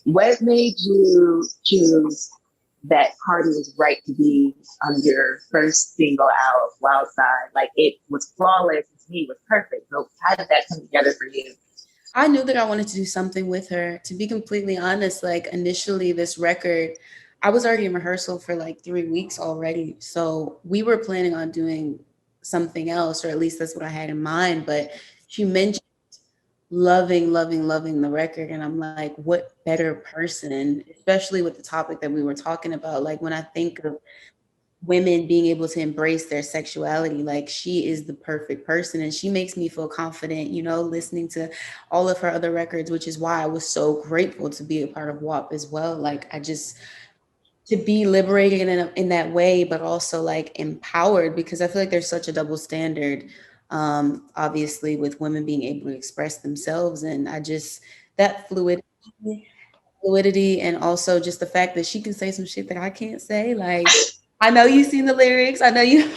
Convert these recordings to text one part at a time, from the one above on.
What made you choose that Cardi was right to be on your first single out, Wild Side? Like it was flawless, to me, it was perfect. So how did that come together for you? I knew that I wanted to do something with her. To be completely honest, like initially this record, I was already in rehearsal for like 3 weeks already. So we were planning on doing something else, or at least that's what I had in mind. But she mentioned loving, loving, loving the record. And I'm like, what better person, especially with the topic that we were talking about? Like when I think of women being able to embrace their sexuality, like she is the perfect person, and she makes me feel confident, listening to all of her other records, which is why I was so grateful to be a part of WAP as well. Like I just, to be liberated in that way, but also like empowered, because I feel like there's such a double standard, obviously, with women being able to express themselves. And I just, that fluidity, and also just the fact that she can say some shit that I can't say. Like, I know you've seen the lyrics, I know you,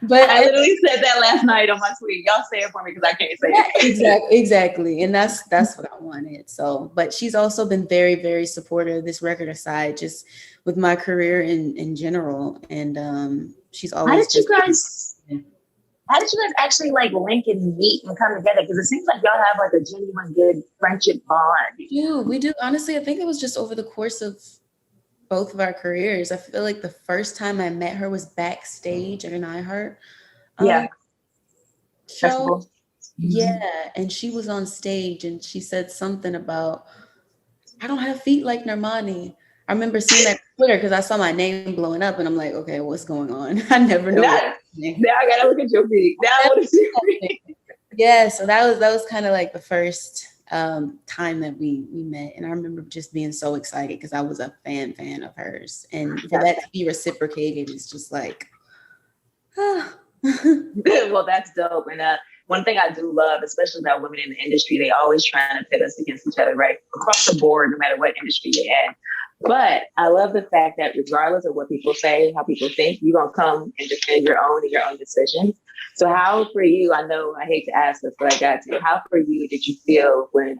but I literally said that last night on my tweet. Y'all say it for me because I can't say yeah, it. exactly, and that's what I wanted. So, but she's also been very, very supportive. This record aside, just with my career in general, and she's How always did you just. guys how did you guys actually like link and meet and come together? Because it seems like y'all have like a genuine good friendship bond. We do. Honestly, I think it was just over the course of both of our careers. I feel like the first time I met her was backstage at an iHeart um, Yeah, show. festival. Yeah, Mhm. and she was on stage and she said something about, I don't have feet like Normani. I remember seeing that on Twitter because I saw my name blowing up and I'm like, okay, what's going on? I never know what's Now, happening. now I gotta look at your feet. Now I want to see your feet. Yeah, so that was kind of like the first time that we met, and I remember just being so excited because I was a fan of hers, and for That's that to be reciprocated is just like, ah. well, that's dope. And one thing I do love, especially about women in the industry, they always trying to pit us against each other, right? Across the board, no matter what industry you're in. But I love the fact that regardless of what people say, how people think, you're gonna come and defend your own and your own decisions. So how for you, I know I hate to ask this, but I got to, how for you did you feel when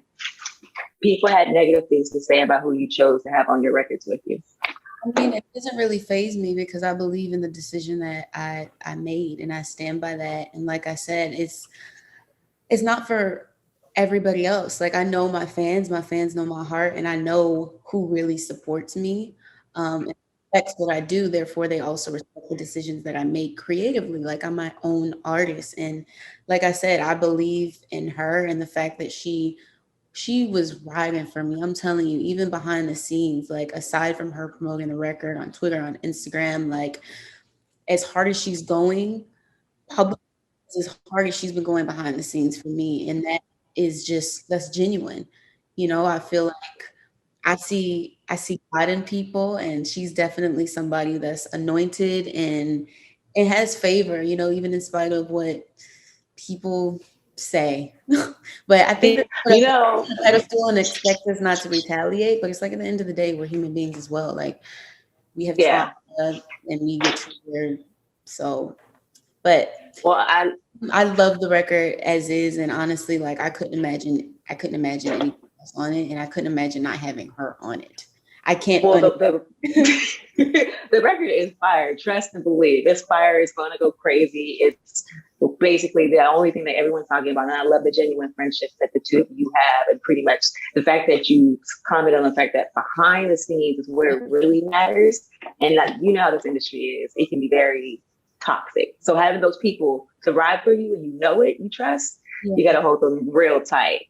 people had negative things to say about who you chose to have on your records with you? I mean, it doesn't really phase me because I believe in the decision that I made, and I stand by that. And like I said, it's not for everybody else. Like I know my fans know my heart, and I know who really supports me, and respects what I do. Therefore, they also respect the decisions that I make creatively. Like I'm my own artist, and like I said, I believe in her and the fact that she was riding for me. I'm telling you, even behind the scenes, like aside from her promoting the record on Twitter, on Instagram, like as hard as she's going, public as hard as she's been going behind the scenes for me. And that is just, that's genuine. I feel like I see God in people, and she's definitely somebody that's anointed and has favor, even in spite of what people say. But I think that put us You know, on a pedestal and expect us not to retaliate. But it's like at the end of the day, we're human beings as well. Like we have trauma yeah. and we get triggered. So, but Well, I love the record as is, and honestly, like I couldn't imagine anything else on it, and I couldn't imagine not having her on it. I can't well, un the record is fire. Trust and believe. This fire is going to go crazy. It's basically the only thing that everyone's talking about. And I love the genuine friendships that the two of you have, and pretty much the fact that you comment on the fact that behind the scenes is where it really matters. And that you know how this industry is. It can be very toxic. So having those people to ride for you and you know it, you trust, you got yeah. to hold them real tight.